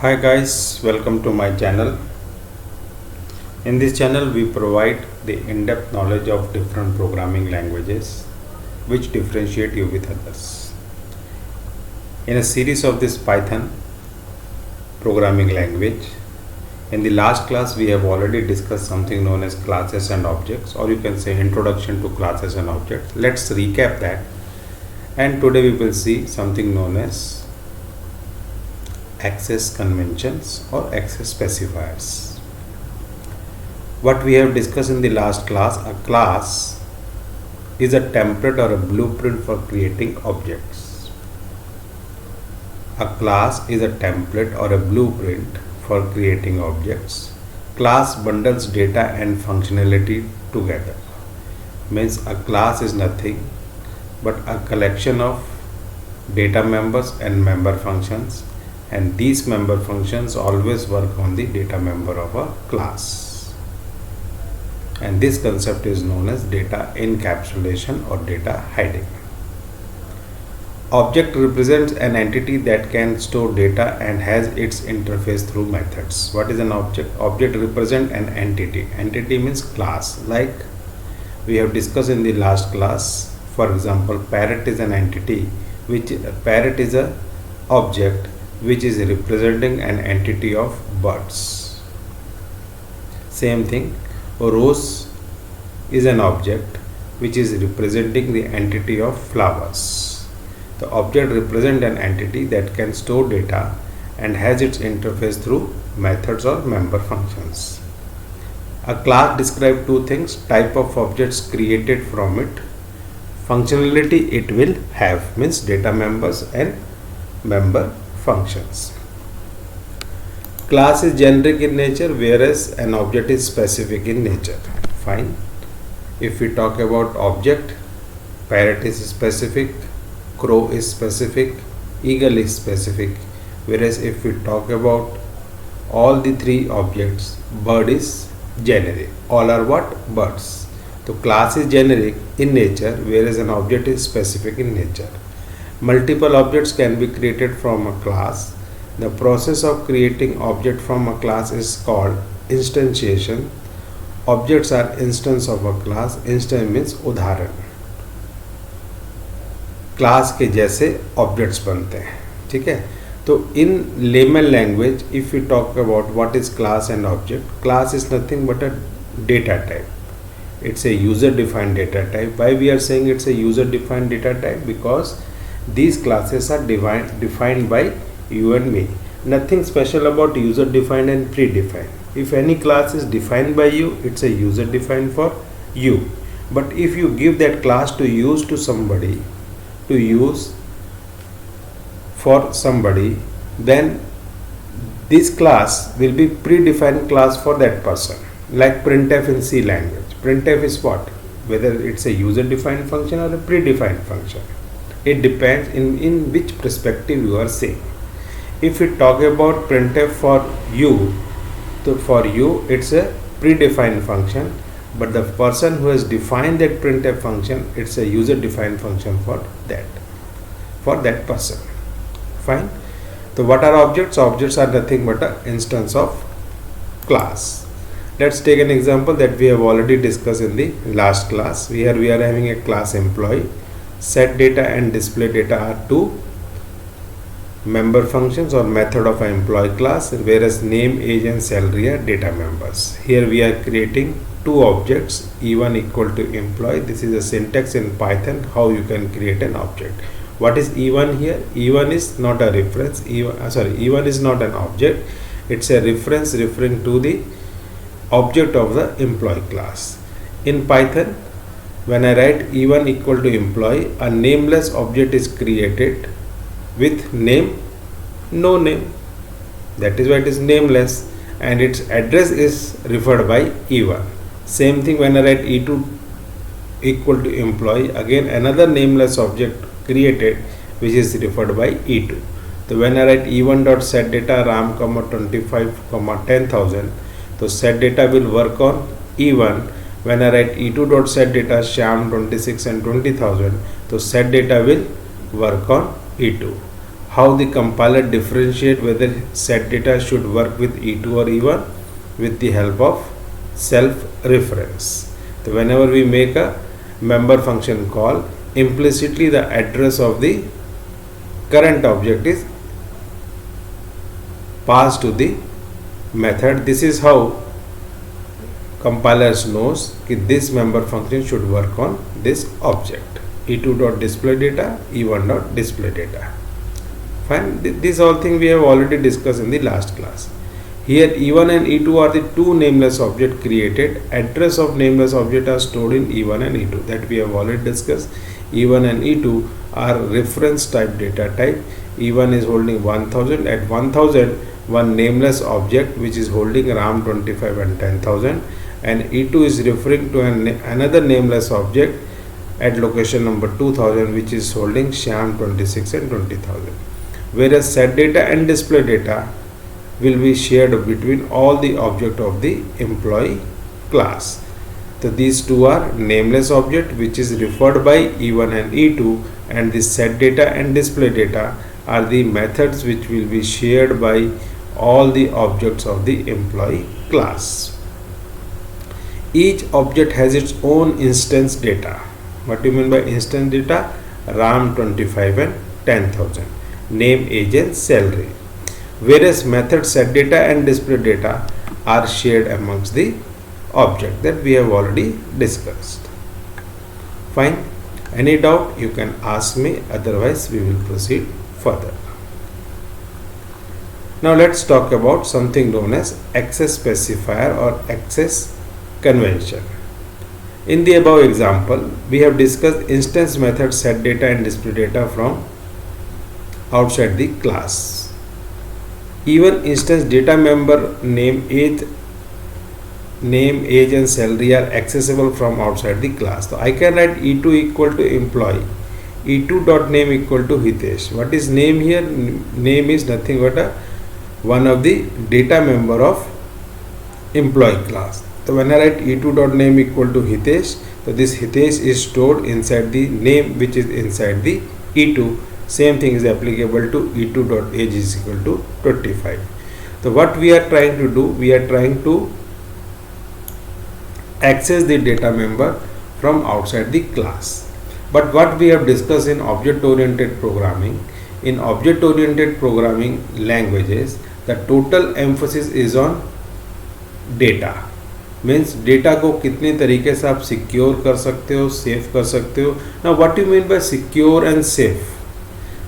Hi guys, welcome to my channel. In this channel we provide the in-depth knowledge of different programming languages which differentiate you with others. In a series of this Python programming language, in the last class we have already discussed something known as classes and objects, or you can say introduction to classes and objects. Let's recap that, and today we will see something known as access conventions or access specifiers. What we have discussed in the last class, a class is a template or a blueprint for creating objects. A class is a template or a blueprint for creating objects. Class bundles data and functionality together. Means a class is nothing but a collection of data members and member functions, and these member functions always work on the data member of a class, and this concept is known as data encapsulation or data hiding. Object represents an entity that can store data and has its interface through methods. What is an object? Object represents an entity. Entity means class, like we have discussed in the last class. For example, parrot is an entity, which parrot is a object which is representing an entity of birds. Same thing, rose is an object which is representing the entity of flowers. The object represents an entity that can store data and has its interface through methods or member functions. A class describes two things: type of objects created from it, functionality it will have, means data members and member functions. Class is generic in nature, whereas an object is specific in nature. Fine. If we talk about object, parrot is specific, crow is specific, eagle is specific, whereas if we talk about all the three objects, bird is generic. All are what? Birds. So class is generic in nature, whereas an object is specific in nature. Multiple objects can be created from a class. The process of creating object from a class is called instantiation. Objects are instance of a class. Instance means उदाहरण, class के जैसे objects बनते हैं. ठीक है, तो in layman language if you talk about what is class and object, class is nothing but a data type. It's a user defined data type. Why we are saying it's a user defined data type? Because these classes are defined by you and me. Nothing special about user defined and predefined. If any class is defined by you, it's a user defined for you. But if you give that class to use to somebody, to use for somebody, then this class will be predefined class for that person. Like printf in C language. Printf is what? Whether it's a user defined function or a predefined function. It depends in which perspective you are saying. If we talk about printf for you, so for you it's a predefined function, but the person who has defined that printf function, it's a user defined function for that person. Fine. So what are objects? Objects are nothing but an instance of class. Let's take an example that we have already discussed in the last class. Here we are having a class employee. Set data and display data are two member functions or method of an employee class, whereas name, age and salary are data members. Here we are creating two objects, e1 equal to employee. This is a syntax in Python how you can create an object. What is e1 here? e1 is not a reference. E1 is not an object. It's a reference referring to the object of the employee class. In Python, when I write e1 equal to employee, a nameless object is created with name, no name. That is why it is nameless, and its address is referred by e1. Same thing when I write e2 equal to employee, again another nameless object created which is referred by e2. So when I write e1 dot set data ram 25 10,000, so set data will work on e1. When I write e2 dot set data Shyam 26 and 20,000, so set data will work on e2. how the compiler differentiate whether set data should work with E2 or E1 with the help of self reference. So whenever we make a member function call, implicitly the address of the current object is passed to the method. This is how compilers knows that this member function should work on this object, e2.displayData, e1.displayData. Fine. These all things we have already discussed in the last class. Here E1 and E2 are the two nameless objects created. Address of nameless object are stored in E1 and E2, that we have already discussed. E1 and E2 are reference type data type. E1 is holding 1000. At 1000, one nameless object which is holding RAM 25 and 10,000, and E2 is referring to another nameless object at location number 2000 which is holding Shyam 26 and 20,000. Whereas set data and display data will be shared between all the object of the employee class. So these two are nameless object which is referred by E1 and E2, and the set data and display data are the methods which will be shared by all the objects of the employee class. Each object has its own instance data. What do you mean by instance data? RAM 25 and 10,000, name, age and salary. Whereas method set data and display data are shared amongst the object, that we have already discussed. Fine. Any doubt you can ask me, otherwise we will proceed further. Now let's talk about something known as access specifier or access convention. In the above example, we have discussed instance method set data and display data from outside the class. Even instance data member name, age and salary are accessible from outside the class. So I can write E2 equal to employee, E2.name equal to Hitesh. What is name here? Name is nothing but one of the data member of employee class. So when I write E2.name equal to Hitesh, so this Hitesh is stored inside the name which is inside the E2. Same thing is applicable to E2.age is equal to 25. So what we are trying to do, we are trying to access the data member from outside the class. But what we have discussed in object oriented programming, in object oriented programming languages, the total emphasis is on data. Means data को कितने तरीके से आप secure कर सकते हो, safe कर सकते हो. Now what you mean by secure and safe?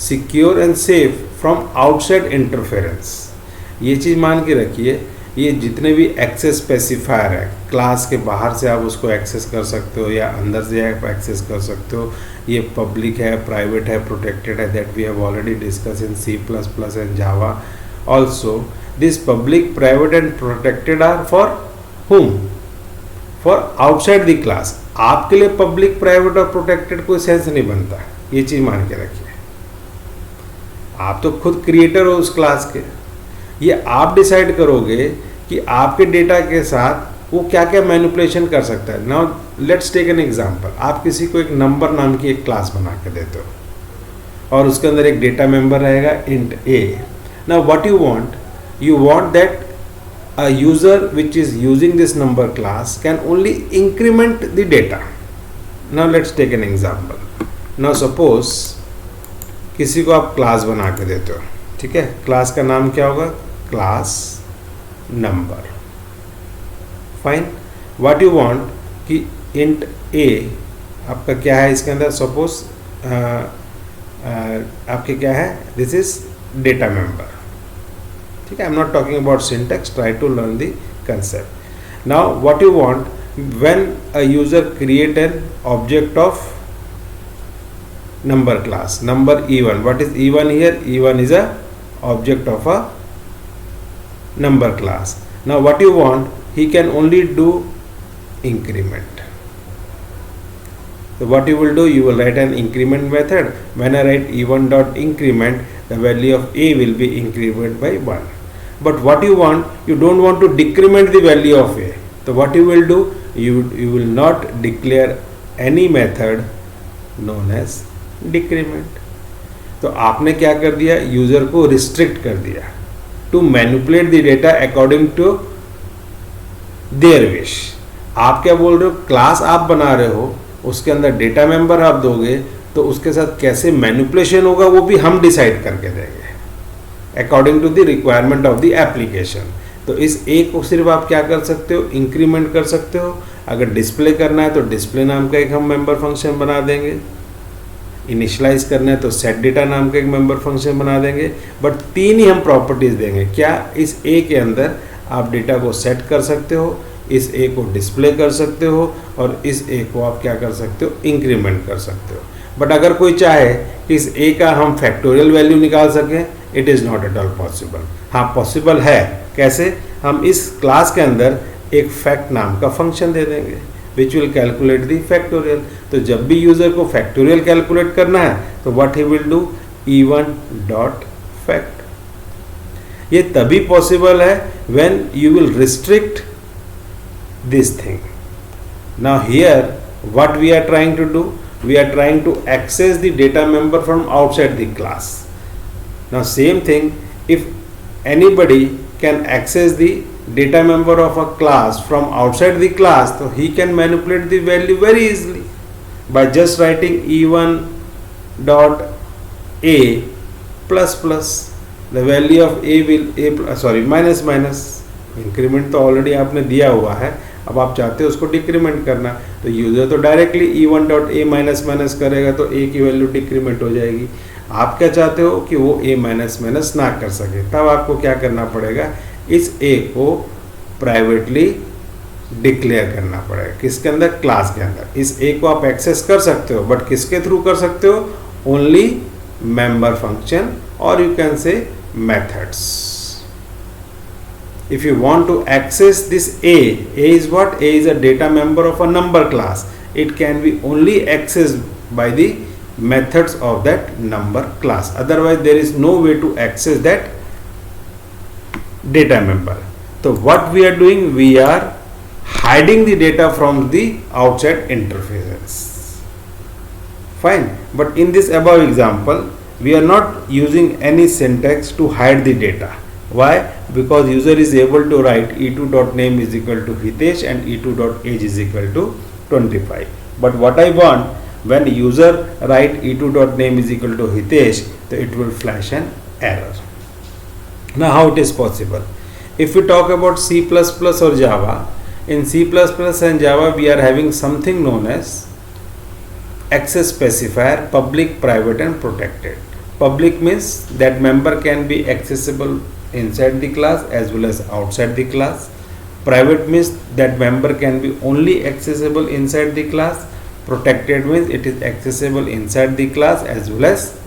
Secure and safe from outside interference. ये चीज़ मान के रखिए, ये जितने भी एक्सेस स्पेसिफायर है, क्लास के बाहर से आप उसको एक्सेस कर सकते हो या अंदर से आप एक्सेस कर सकते हो. ये पब्लिक है, प्राइवेट है, प्रोटेक्टेड है, that we have already discuss in C++ and Java. Also this public, private and protected are for whom? For outside the class. आपके लिए पब्लिक, प्राइवेट और प्रोटेक्टेड कोई सेंस नहीं बनता. ये चीज़ मान के रखिए. आप तो खुद क्रिएटर हो उस क्लास के. ये आप डिसाइड करोगे कि आपके डेटा के साथ वो क्या क्या मैनिपुलेशन कर सकता है. Now let's take an example. आप किसी को एक नंबर नाम की एक क्लास बना के देते हो और उसके अंदर एक डेटा मेंबर रहेगा int A. Now what you want that a user which is using this number class can only increment the data. Now let's take an example. Now suppose किसी को आप क्लास बना के देते हो, ठीक है. क्लास का नाम क्या होगा? Class number. Fine. What you want कि इंट ए आपका क्या है इसके अंदर. सपोज आपके क्या है? This is data member. ठीक है. I am not talking about syntax, try to learn the concept. Now what you want, when a user create an object of number class, number E1. What is E1 here? E1 is a object of a number class. Now what you want, he can only do increment. So what you will do, you will write an increment method. When I write E1 dot increment, the value of A will be incremented by 1. But what you want, you don't want to decrement the value of A. So what you will do, you will not declare any method known as decrement. तो आपने क्या कर दिया, user को restrict कर दिया to manipulate the data according to their wish. आप क्या बोल रहे हो, क्लास आप बना रहे हो, उसके अंदर डेटा मेंबर आप दोगे, तो उसके साथ कैसे मैनिपुलेशन होगा वो भी हम डिसाइड करके देंगे according to the requirement of the application. तो इस ए को सिर्फ आप क्या कर सकते हो, इंक्रीमेंट कर सकते हो। अगर डिस्प्ले करना है तो डिस्प्ले नाम का एक हम मेंबर फंक्शन बना देंगे, इनिशलाइज करना है तो सेट डेटा नाम का एक मेंबर फंक्शन बना देंगे। बट तीन ही हम प्रॉपर्टीज देंगे। क्या, इस ए के अंदर आप डेटा को सेट कर सकते हो, इस ए को डिस्प्ले कर सकते हो, और इस ए को आप क्या कर सकते हो, इंक्रीमेंट कर सकते हो। बट अगर कोई चाहे कि इस ए का हम फैक्टोरियल वैल्यू निकाल सकें, it is not at all possible. हाँ, पॉसिबल है। कैसे, हम इस क्लास के अंदर एक फैक्ट नाम का फंक्शन दे देंगे which will calculate the factorial. तो जब भी यूजर को फैक्टोरियल कैलकुलेट करना है तो what he will do, E1 dot fact. ये तभी पॉसिबल है when you will restrict this thing. Now here what we are trying to do, we are trying to access the data member from outside the class. Now same thing, if anybody can access the data member of a class from outside the class, so he can manipulate the value very easily by just writing E1 dot a plus plus, the value of a will minus minus, increment तो already आपने दिया हुआ है, अब आप चाहते हो उसको डिक्रीमेंट करना, तो यूजर तो directly E1 dot A minus minus करेगा तो ए की वैल्यू डिक्रीमेंट हो जाएगी। आप क्या चाहते हो कि वो ए माइनस माइनस ना कर सके, तब आपको क्या करना पड़ेगा, इस ए को प्राइवेटली डिक्लेयर करना पड़ेगा। किसके अंदर, क्लास के अंदर। इस ए को आप एक्सेस कर सकते हो, बट किसके थ्रू कर सकते हो, ओनली मेंबर फंक्शन, और you can say methods. If you want to access this A is what? A is a data member of a number class. It can be only accessed by the methods of that number class. Otherwise, there is no way to access that data member. So what we are doing? We are hiding the data from the outside interfaces. Fine. But in this above example, we are not using any syntax to hide the data. Why? Because user is able to write E2.name is equal to Hitesh and E2.age is equal to 25. But what I want, when user write E2.name is equal to Hitesh, so it will flash an error. Now how it is possible? If we talk about C++ or Java, in C++ and Java we are having something known as access specifier, public, private and protected. Public means that member can be accessible inside the class as well as outside the class. Private means that member can be only accessible inside the class. Protected means it is accessible inside the class as well as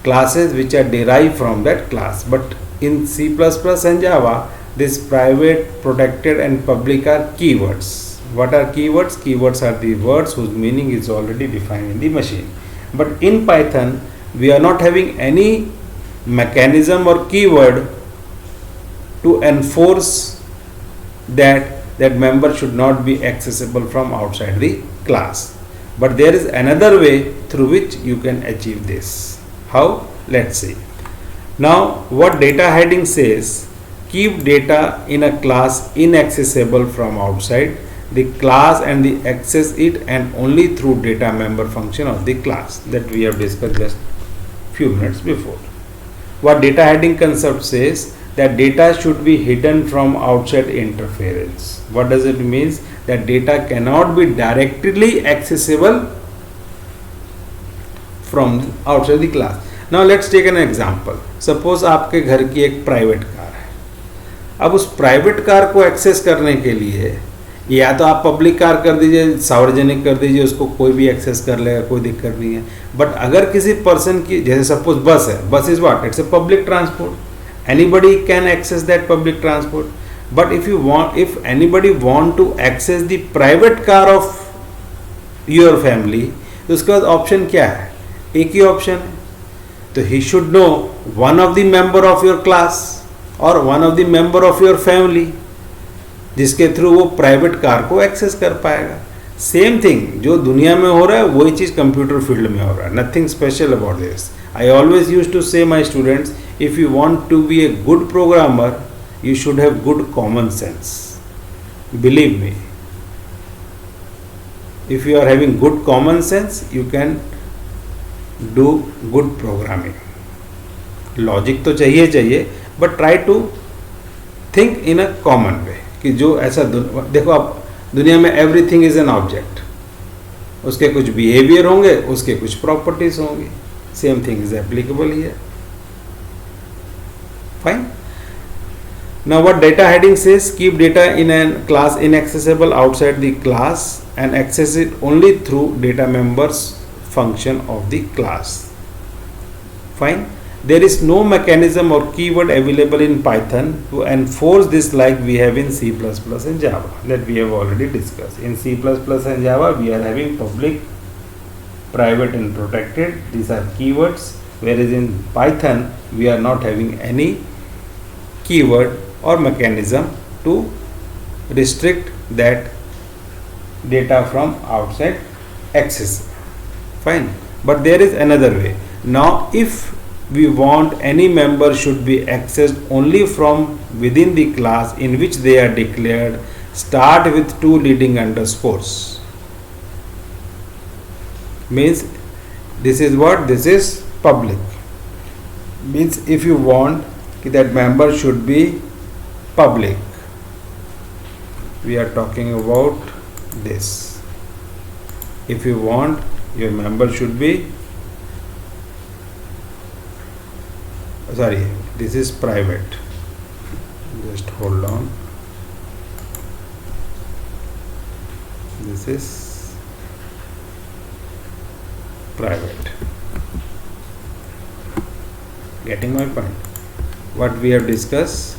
classes which are derived from that class. But in C++ and Java, this private, protected and public are keywords. What are keywords? Keywords are the words whose meaning is already defined in the machine. But in Python, we are not having any mechanism or keyword to enforce that member should not be accessible from outside the class. But there is another way through which you can achieve this. How? Let's see. Now what data hiding says, keep data in a class inaccessible from outside the class and the access it and only through data member function of the class, that we have discussed just few minutes before. What data hiding concept says, that data should be hidden from outside interference. What does it mean? That data cannot be directly accessible from outside the class. Now let's take an example. Suppose आपके घर की एक private car है। अब उस private car को access करने के लिए या तो आप पब्लिक कार कर दीजिए, सार्वजनिक कर दीजिए, उसको कोई भी एक्सेस कर लेगा, कोई दिक्कत नहीं है। बट अगर किसी पर्सन की, जैसे सपोज बस है, bus is what, it's a public transport, anybody can access that public transport. But if anybody want to access the private car of your family, तो उसके बाद ऑप्शन क्या है, एक ही ऑप्शन है। तो he should know one of the member of your class और one of the member of your family, जिसके थ्रू वो प्राइवेट कार को एक्सेस कर पाएगा। सेम थिंग जो दुनिया में हो रहा है वही चीज़ कंप्यूटर फील्ड में हो रहा है, nothing special about this. I always used to say my students, if you want to be a good programmer, you should have good common sense. Believe me, if you are having good common sense, you can do good programming. Logic तो चाहिए but try to think in a common way कि जो ऐसा देखो आप दुनिया में everything is an object, उसके कुछ बिहेवियर होंगे, उसके कुछ प्रॉपर्टीज होंगी. Same thing is applicable here. Fine. Now what data heading says, keep data in a class inaccessible outside the class and access it only through data members function of the class. Fine. There is no mechanism or keyword available in Python to enforce this like we have in C++ and Java that we have already discussed. In C++ and Java we are having public, private and protected. These are keywords, whereas in Python we are not having any keyword or mechanism to restrict that data from outside access. Fine. But there is another way. Now if we want any member should be accessed only from within the class in which they are declared, start with 2 leading underscores. Means this is what? This is public. Means if you want that member should be public, we are talking about this. If you want your member should be, sorry, this is private, just hold on, this is private. Getting my point? What we have discussed.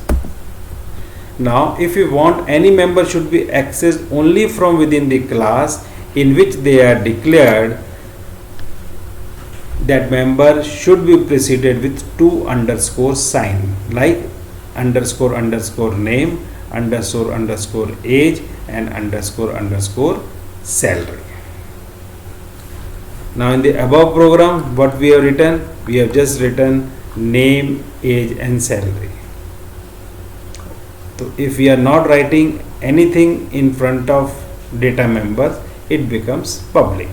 Now if you want any member should be accessed only from within the class in which they are declared, that member should be preceded with 2 underscore sign like underscore underscore name, underscore underscore age and underscore underscore salary. Now in the above program what we have written? We have just written name, age and salary. So if we are not writing anything in front of data members, it becomes public.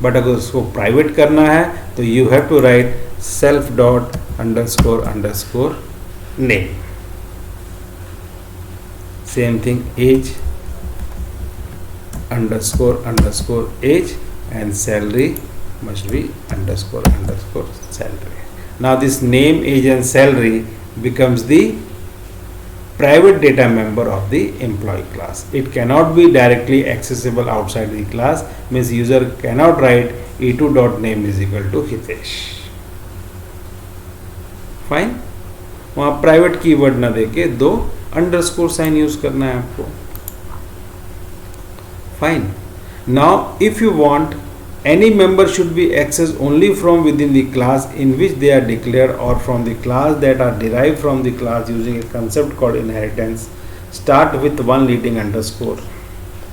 But अगर उसको private करना है तो you have to write self dot underscore underscore name. Same thing as underscore underscore age and salary must be underscore underscore salary. Now this name, age and salary becomes the private data member of the employee class. It cannot be directly accessible outside the class. Means user cannot write e2.name is equal to Hitesh. Fine. वहाँ private keyword ना देके 2 underscore sign use करना है आपको. Fine. Now if you want any member should be accessed only from within the class in which they are declared or from the class that are derived from the class using a concept called inheritance, start with 1 leading underscore.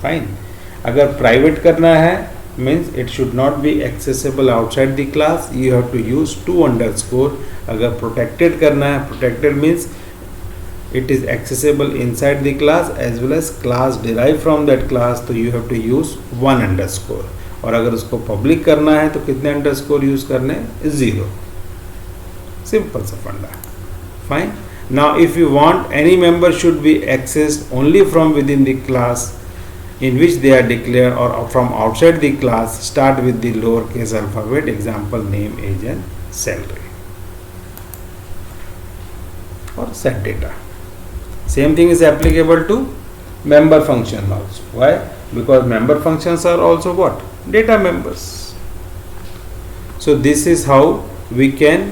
Fine. अगर private करना है means it should not be accessible outside the class, you have to use 2 underscore. अगर protected करना है, protected means it is accessible inside the class as well as class derived from that class, so you have to use 1 underscore. और अगर उसको public करना है तो कितने अंडरस्कोर यूज करने? 0. सिंपल सा funda. Fine. Now if you want any member should be accessed only from within the class in which they are declare और from outside the class, start with the lower case alphabet. Example name, age and salary. और set data. Same thing is applicable to member function also. Why? Because member functions are also what? Data members. So this is how we can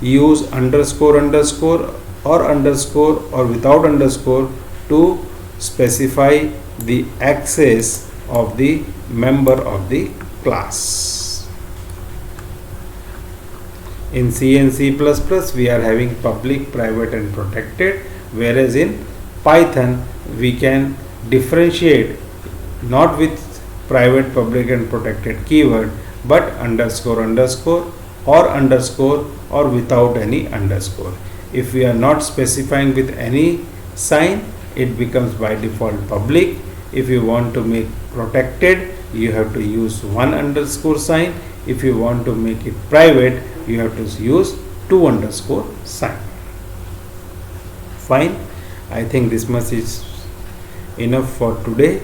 use underscore underscore or without underscore to specify the access of the member of the class. In C and C++ we are having public, private and protected, whereas in Python we can differentiate not with private, public and protected keyword, but underscore underscore or without any underscore. If we are not specifying with any sign, it becomes by default public. If you want to make protected, you have to use one underscore sign. If you want to make it private, you have to use two underscore sign. Fine. I think this much is enough for today.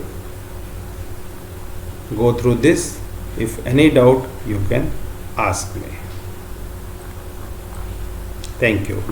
Go through this. If any doubt, you can ask me. Thank you.